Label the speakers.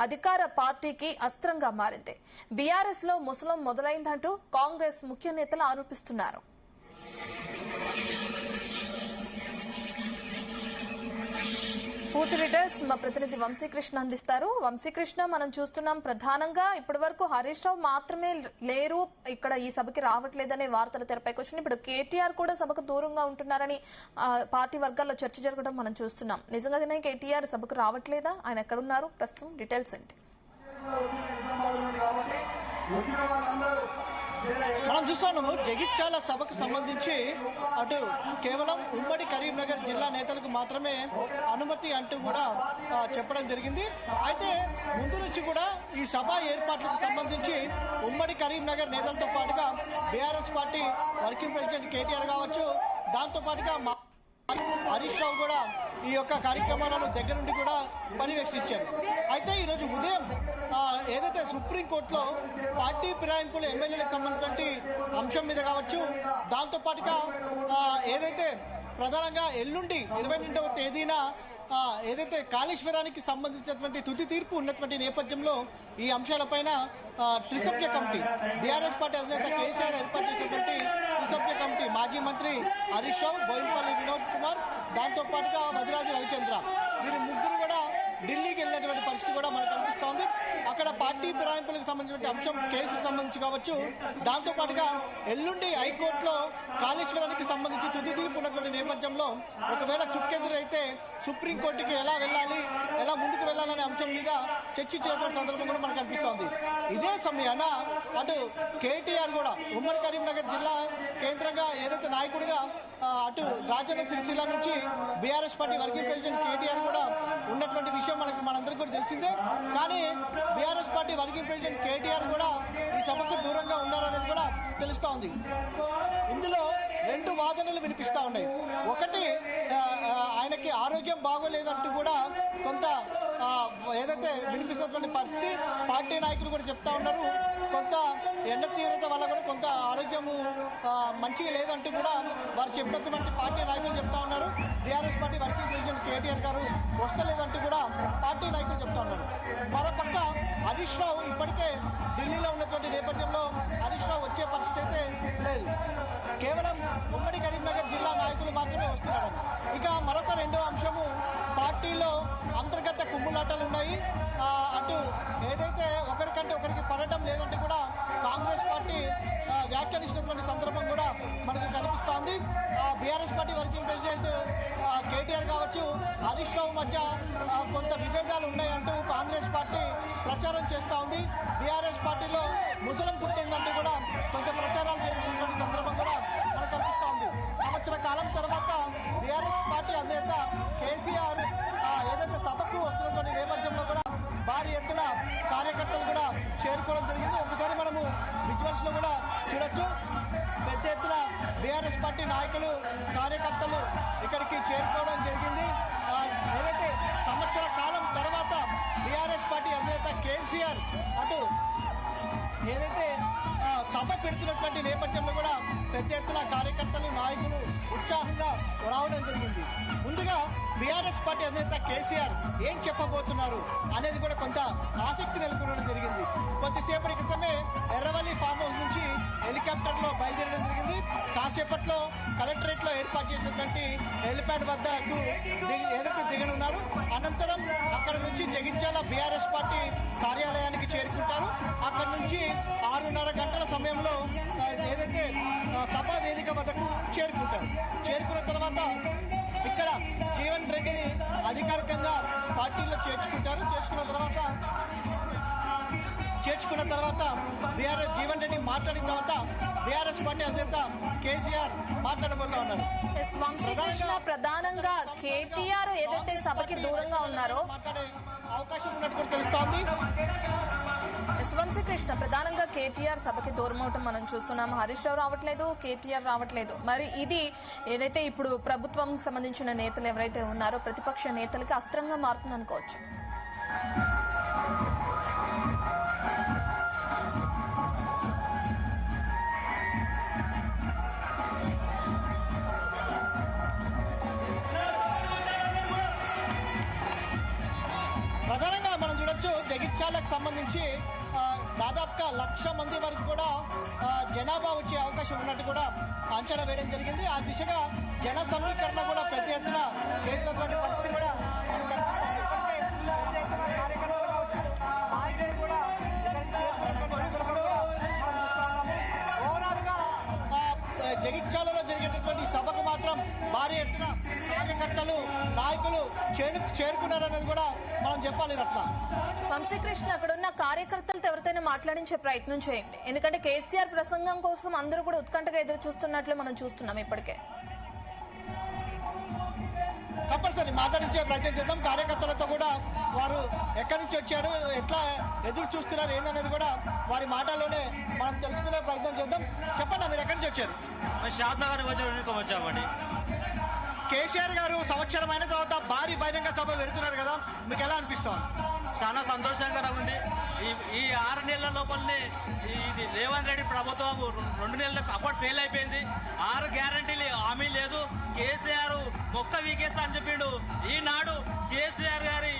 Speaker 1: అధికార పార్టీకి అస్త్రంగా మారింది. బీఆర్ఎస్ లో ముసలం మొదలైందంటూ కాంగ్రెస్ ముఖ్య నేతలు ఆరోపిస్తున్నారు. పూర్తి డీటెయిల్స్ మా ప్రతినిధి వంశీకృష్ణ అందిస్తారు. వంశీకృష్ణ, మనం చూస్తున్నాం ప్రధానంగా ఇప్పటి వరకు హరీష్ రావు మాత్రమే లేరు, ఇక్కడ ఈ సభకి రావట్లేదనే వార్తలు తెరపైకి వచ్చినాయి. ఇప్పుడు కేటీఆర్ కూడా సభకు దూరంగా ఉంటున్నారని పార్టీ వర్గాల్లో చర్చ జరగడం మనం చూస్తున్నాం. నిజంగానే కేటీఆర్ సభకు రావట్లేదా? ఆయన ఎక్కడున్నారు ప్రస్తుతం? డీటెయిల్స్ ఏంటి?
Speaker 2: మనం చూస్తున్నాము జగిత్యాల సభకు సంబంధించి అటు కేవలం ఉమ్మడి కరీంనగర్ జిల్లా నేతలకు మాత్రమే అనుమతి అంటూ కూడా చెప్పడం జరిగింది. అయితే ముందు నుంచి కూడా ఈ సభ ఏర్పాట్లకు సంబంధించి ఉమ్మడి కరీంనగర్ నేతలతో పాటుగా BRS party working president KTR కావచ్చు, దాంతో పాటుగా హరీష్ రావు కూడా ఈ యొక్క కార్యక్రమాలను దగ్గర నుండి కూడా పర్యవేక్షించారు. అయితే ఈరోజు ఉదయం ఏదైతే సుప్రీంకోర్టులో పార్టీ ఫిరాయింపులు ఎమ్మెల్యేలకు సంబంధించిన అంశం మీద కావచ్చు, దాంతో పాటుగా ఏదైతే ప్రధానంగా ఎల్లుండి 22వ తేదీన ఏదైతే కాళేశ్వరానికి సంబంధించినటువంటి తుది తీర్పు ఉన్నటువంటి నేపథ్యంలో ఈ అంశాలపైన త్రిసభ్య కమిటీ, బీఆర్ఎస్ పార్టీ అధినేత కేసీఆర్ ఏర్పాటు చేసినటువంటి త్రిసభ్య కమిటీ మాజీ మంత్రి హరీష్ రావు, బోయినపల్లి వినోద్ కుమార్, దాంతో పాటుగా వదిరాజు రవిచంద్ర, వీరు ముగ్గురు కూడా ఢిల్లీకి వెళ్ళినటువంటి పరిస్థితి కూడా మనకు కనిపిస్తోంది. అక్కడ పార్టీ ఫిరాయింపులకు సంబంధించిన అంశం కేసుకు సంబంధించి కావచ్చు, దాంతో పాటుగా ఎల్లుండి హైకోర్టులో కాళేశ్వరానికి సంబంధించి తుది తీర్పు ఉన్నటువంటి నేపథ్యంలో ఒకవేళ చుక్కెదురైతే సుప్రీంకోర్టుకి ఎలా వెళ్ళాలి, ఎలా ముందుకు వెళ్ళాలనే అంశం మీద చర్చించినటువంటి సందర్భం కూడా మనకు కనిపిస్తోంది. ఇదే సమయాన అటు కేటీఆర్ కూడా ఉమ్మడి కరీంనగర్ జిల్లా కేంద్రంగా ఏదైతే నాయకుడిగా అటు రాజన్న సిరిసిల్ల నుంచి BRS party working president KTR కూడా ఉన్నటువంటి విషయం మనందరికీ కూడా తెలిసిందే. కానీ BRS party working president KTR కూడా ఈ సభకు దూరంగా ఉన్నారనేది కూడా తెలుస్తోంది. ఇందులో రెండు వాదనలు వినిపిస్తూ ఉన్నాయి. ఒకటి, ఆయనకి ఆరోగ్యం బాగోలేదంటూ కూడా కొంత ఏదైతే వినిపిస్తున్నటువంటి పరిస్థితి పార్టీ నాయకులు కూడా చెప్తా ఉన్నారు. కొంత ఎండ తీవ్రత వల్ల కూడా కొంత ఆరోగ్యము మంచిగా లేదంటూ కూడా వారు చెప్పినటువంటి పార్టీ నాయకులు చెప్తా ఉన్నారు. BRS party working president KTR గారు వస్తలేదంటూ కూడా పార్టీ నాయకులు చెప్తా ఉన్నారు. మరోపక్క హరీష్ రావు ఇప్పటికే ఢిల్లీలో ఉన్నటువంటి నేపథ్యంలో హరీష్ రావు వచ్చే పరిస్థితి అయితే లేదు. కేవలం ఉమ్మడి కరీంనగర్ జిల్లా నాయకులు మాత్రమే వస్తున్నారని. ఇక మరొక రెండో అంశము, పార్టీలో అంతర్గత కుమ్ములాటలు ఉన్నాయి. అటు ఏదైతే ఒకరికంటే ఒకరికి పడటం లేదంటే కూడా కాంగ్రెస్ పార్టీ వ్యాఖ్యానిస్తున్నటువంటి సందర్భం కూడా మనకు కనిపిస్తోంది. BRS party working president KTR కావచ్చు, హరీష్ రావు మధ్య కొంత విభేదాలు ఉన్నాయంటూ కాంగ్రెస్ పార్టీ ప్రచారం చేస్తూ ఉంది. బీఆర్ఎస్ పార్టీలో ముసలం పుట్టిందంటూ కూడా కొంత ప్రచారాలు జరుగుతున్నటువంటి సందర్భం కూడా మనకు కనిపిస్తూ ఉంది. సంవత్సర కాలం తర్వాత బీఆర్ఎస్ పార్టీ అధినేత కేసీఆర్ ఏదైతే సభకు వస్తున్నటువంటి నేపథ్యంలో కూడా భారీ ఎత్తున కార్యకర్తలు కూడా చేరుకోవడం జరిగింది. ఒకసారి మనము విజువల్స్ లో కూడా చూడొచ్చు. పెద్ద ఎత్తున బీఆర్ఎస్ పార్టీ నాయకులు, కార్యకర్తలు ఇక్కడికి చేరుకోవడం జరిగింది. ఏదైతే సంవత్సర కాలం తర్వాత బీఆర్ఎస్ పార్టీ అధినేత కేసీఆర్ అటు ఏదైతే సభ పెడుతున్నటువంటి నేపథ్యంలో కూడా పెద్ద ఎత్తున కార్యకర్తలు, నాయకులు ఉత్సాహంగా రావడం జరిగింది. ముందుగా బీఆర్ఎస్ పార్టీ అధినేత కేసీఆర్ ఏం చెప్పబోతున్నారు అనేది కూడా కొంత ఆసక్తి నెలకొనడం జరిగింది. కొద్దిసేపటి క్రితమే ఎర్రవల్లి ఫామ్ హౌస్ నుంచి హెలికాప్టర్లో బయలుదేరడం జరిగింది. కాసేపట్లో కలెక్టరేట్లో ఏర్పాటు చేసినటువంటి హెలిప్యాడ్ వద్దకు ఏదైతే దిగనున్నారు. అనంతరం అక్కడ నుంచి జగిత్యాల బీఆర్ఎస్ పార్టీ కార్యాలయానికి చేరుకుంటారు. అక్కడ నుంచి 6:30 గంటల సమయంలో ఏదైతే సభా వేదిక వద్దకు చేరుకుంటారు. చేరుకున్న తర్వాత ఇక్కడ జీవన్ రెడ్డిని అధికారికంగా పార్టీలో చేర్చుకుంటారు. చేర్చుకున్న తర్వాత బీఆర్ఎస్ జీవన్ రెడ్డి మాట్లాడిన తర్వాత బీఆర్ఎస్ పార్టీ అధినేత కేసీఆర్ మాట్లాడబోతా ఉన్నారు.
Speaker 1: వంశీకృష్ణ, ప్రధానంగా కేటీఆర్ ఏదైతే సభకి దూరంగా ఉన్నారో
Speaker 2: మాట్లాడే అవకాశం ఉన్నట్టు కూడా తెలుస్తోంది.
Speaker 1: వంశీకృష్ణ, ప్రధానంగా కేటీఆర్ సభకి దూరం అవటం మనం చూస్తున్నాం. హరీష్ రావు రావట్లేదు, కేటీఆర్ రావట్లేదు. మరి ఇది ఏదైతే ఇప్పుడు ప్రభుత్వం సంబంధించిన నేతలు ఎవరైతే ఉన్నారో ప్రతిపక్ష నేతలకి అస్త్రంగా మారుతుంది అనుకోవచ్చు.
Speaker 2: ప్రధానంగా మనం చూడొచ్చు, జగిత్యాలకు సంబంధించి దాదాపుగా 1,00,000 మంది వరకు కూడా జనాభా వచ్చే అవకాశం ఉన్నట్టు కూడా అంచనా వేయడం జరిగింది. ఆ దిశగా జన సమీకరణ కూడా పెద్ద ఎత్తున చేసినటువంటి పరిస్థితి కూడా జగిత్యాలలో జరిగేటటువంటి సభకు మాత్రం భారీ ఎత్తున కార్యకర్తలు నాయకులు చేరుకున్నారనేది కూడా మనం చెప్పాలి. రత్న
Speaker 1: వంశీకృష్ణ, అక్కడ ఉన్న కార్యకర్తలతో ఎవరితోనైనా మాట్లాడించే ప్రయత్నం చేయండి. ఎందుకంటే కేసీఆర్ ప్రసంగం కోసం అందరూ కూడా ఉత్కంఠగా ఎదురు చూస్తున్నట్లు మనం చూస్తున్నాం. ఇప్పటికే
Speaker 2: కంపల్సరీ మాట్లాడించే ప్రయత్నం చేద్దాం. కార్యకర్తలతో కూడా వారు ఎక్కడి నుంచి వచ్చారు, ఎట్లా ఎదురు చూస్తున్నారు ఏందనేది కూడా వారి మాటల్లోనే మనం తెలుసుకునే ప్రయత్నం చేద్దాం. చెప్పండి, మీరు ఎక్కడి నుంచి వచ్చారు?
Speaker 3: వచ్చామండి.
Speaker 2: కేసీఆర్ గారు సంవత్సరం అయిన తర్వాత భారీ బహిరంగ సభ పెడుతున్నారు కదా, మీకు ఎలా అనిపిస్తుంది?
Speaker 3: చాలా సంతోషంగా ఉంది. ఈ 6 నెలల లోపలనే ఇది రేవంత్ రెడ్డి ప్రభుత్వం 2 నెలలకు అప్పటి ఫెయిల్ అయిపోయింది. 6 గ్యారంటీలు హామీ లేదు. కేసీఆర్ మొక్క వీకేస్తా అని చెప్పిండు. ఈనాడు కేసీఆర్ గారి